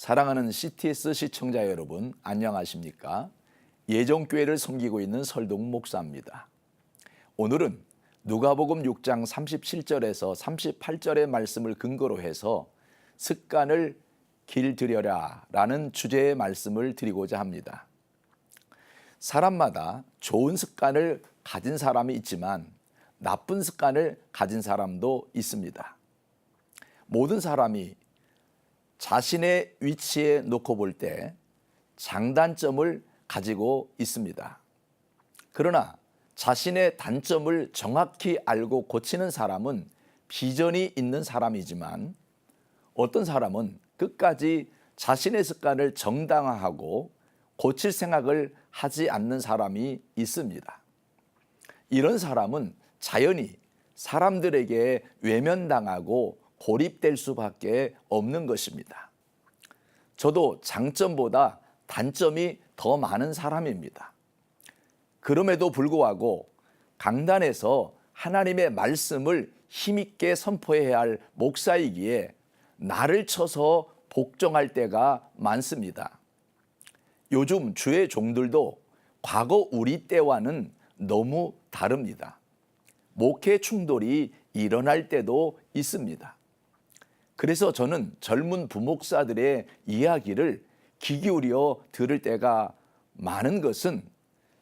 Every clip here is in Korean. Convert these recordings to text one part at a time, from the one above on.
사랑하는 CTS 시청자 여러분, 안녕하십니까? 예정교회를 섬기고 있는 설동 목사입니다. 오늘은 누가복음 6장 37절에서 38절의 말씀을 근거로 해서 습관을 길들여라 라는 주제의 말씀을 드리고자 합니다. 사람마다 좋은 습관을 가진 사람이 있지만 나쁜 습관을 가진 사람도 있습니다. 모든 사람이 자신의 위치에 놓고 볼 때 장단점을 가지고 있습니다. 그러나 자신의 단점을 정확히 알고 고치는 사람은 비전이 있는 사람이지만 어떤 사람은 끝까지 자신의 습관을 정당화하고 고칠 생각을 하지 않는 사람이 있습니다. 이런 사람은 자연히 사람들에게 외면당하고 고립될 수밖에 없는 것입니다. 저도 장점보다 단점이 더 많은 사람입니다. 그럼에도 불구하고 강단에서 하나님의 말씀을 힘있게 선포해야 할 목사이기에 나를 쳐서 복종할 때가 많습니다. 요즘 주의 종들도 과거 우리 때와는 너무 다릅니다. 목회 충돌이 일어날 때도 있습니다. 그래서 저는 젊은 부목사들의 이야기를 귀 기울여 들을 때가 많은 것은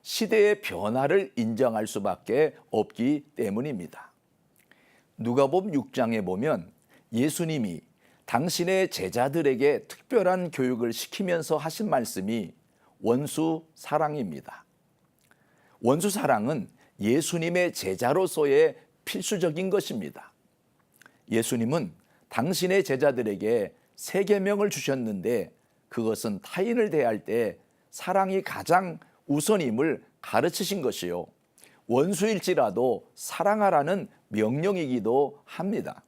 시대의 변화를 인정할 수밖에 없기 때문입니다. 누가복음 6장에 보면 예수님이 당신의 제자들에게 특별한 교육을 시키면서 하신 말씀이 원수 사랑입니다. 원수 사랑은 예수님의 제자로서의 필수적인 것입니다. 예수님은 당신의 제자들에게 세 계명을 주셨는데 그것은 타인을 대할 때 사랑이 가장 우선임을 가르치신 것이요, 원수일지라도 사랑하라는 명령이기도 합니다.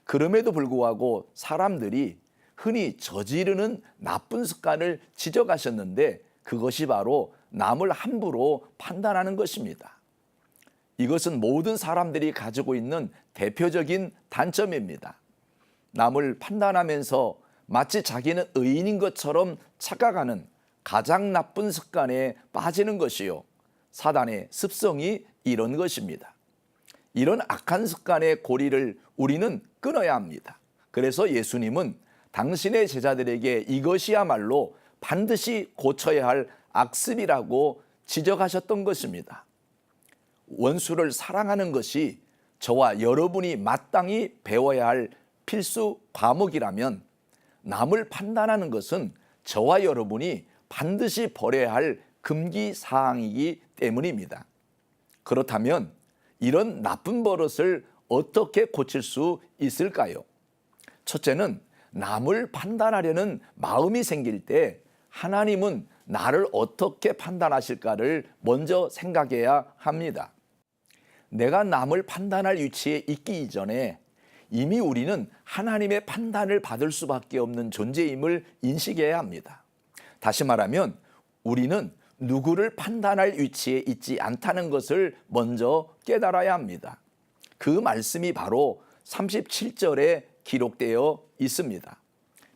그럼에도 불구하고 사람들이 흔히 저지르는 나쁜 습관을 지적하셨는데 그것이 바로 남을 함부로 판단하는 것입니다. 이것은 모든 사람들이 가지고 있는 대표적인 단점입니다. 남을 판단하면서 마치 자기는 의인인 것처럼 착각하는 가장 나쁜 습관에 빠지는 것이요, 사단의 습성이 이런 것입니다. 이런 악한 습관의 고리를 우리는 끊어야 합니다. 그래서 예수님은 당신의 제자들에게 이것이야말로 반드시 고쳐야 할 악습이라고 지적하셨던 것입니다. 원수를 사랑하는 것이 저와 여러분이 마땅히 배워야 할 필수 과목이라면 남을 판단하는 것은 저와 여러분이 반드시 버려야 할 금기 사항이기 때문입니다. 그렇다면 이런 나쁜 버릇을 어떻게 고칠 수 있을까요? 첫째는 남을 판단하려는 마음이 생길 때 하나님은 나를 어떻게 판단하실까를 먼저 생각해야 합니다. 내가 남을 판단할 위치에 있기 이전에 이미 우리는 하나님의 판단을 받을 수밖에 없는 존재임을 인식해야 합니다. 다시 말하면 우리는 누구를 판단할 위치에 있지 않다는 것을 먼저 깨달아야 합니다. 그 말씀이 바로 37절에 기록되어 있습니다.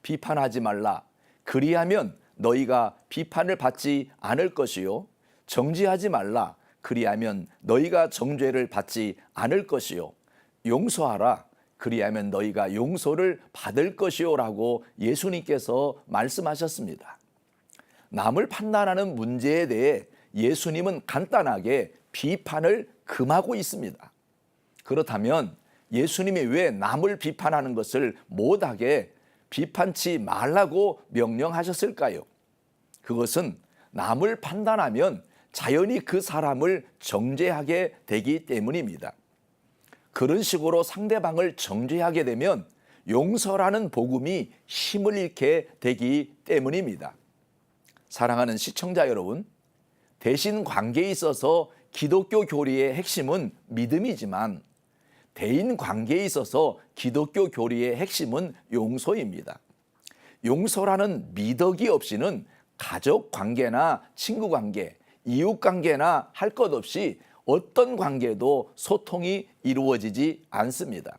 비판하지 말라. 그리하면 너희가 비판을 받지 않을 것이요, 정죄하지 말라. 그리하면 너희가 정죄를 받지 않을 것이요, 용서하라. 그리하면 너희가 용서를 받을 것이요 라고 예수님께서 말씀하셨습니다. 남을 판단하는 문제에 대해 예수님은 간단하게 비판을 금하고 있습니다. 그렇다면 예수님이 왜 남을 비판하는 것을 못하게 비판치 말라고 명령하셨을까요? 그것은 남을 판단하면 자연히 그 사람을 정죄하게 되기 때문입니다. 그런 식으로 상대방을 정죄하게 되면 용서라는 복음이 힘을 잃게 되기 때문입니다. 사랑하는 시청자 여러분, 대신 관계에 있어서 기독교 교리의 핵심은 믿음이지만 대인 관계에 있어서 기독교 교리의 핵심은 용서입니다. 용서라는 미덕이 없이는 가족 관계나 친구 관계, 이웃 관계나 할 것 없이 어떤 관계도 소통이 이루어지지 않습니다.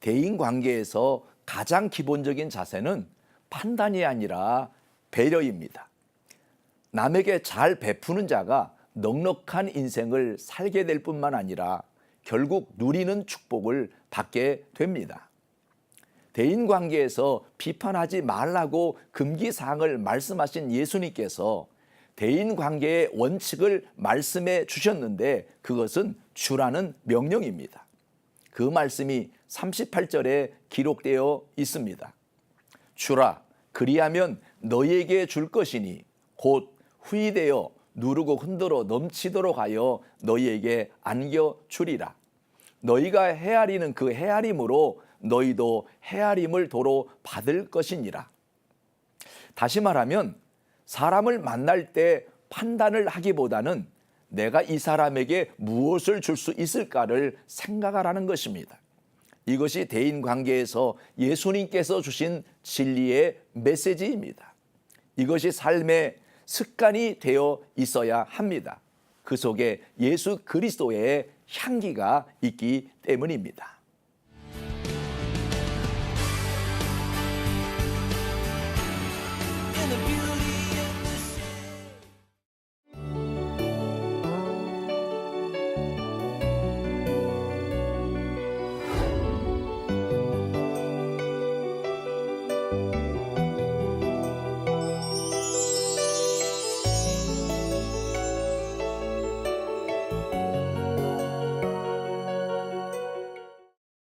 대인 관계에서 가장 기본적인 자세는 판단이 아니라 배려입니다. 남에게 잘 베푸는 자가 넉넉한 인생을 살게 될 뿐만 아니라 결국 누리는 축복을 받게 됩니다. 대인관계에서 비판하지 말라고 금기사항을 말씀하신 예수님께서 대인관계의 원칙을 말씀해 주셨는데 그것은 주라는 명령입니다. 그 말씀이 38절에 기록되어 있습니다. 주라, 그리하면 너희에게 줄 것이니 곧 후이되어 누르고 흔들어 넘치도록 하여 너희에게 안겨주리라. 너희가 헤아리는 그 헤아림으로 너희도 헤아림을 도로 받을 것이니라. 다시 말하면 사람을 만날 때 판단을 하기보다는 내가 이 사람에게 무엇을 줄 수 있을까를 생각하라는 것입니다. 이것이 대인관계에서 예수님께서 주신 진리의 메시지입니다. 이것이 삶의 습관이 되어 있어야 합니다. 그 속에 예수 그리스도의 향기가 있기 때문입니다.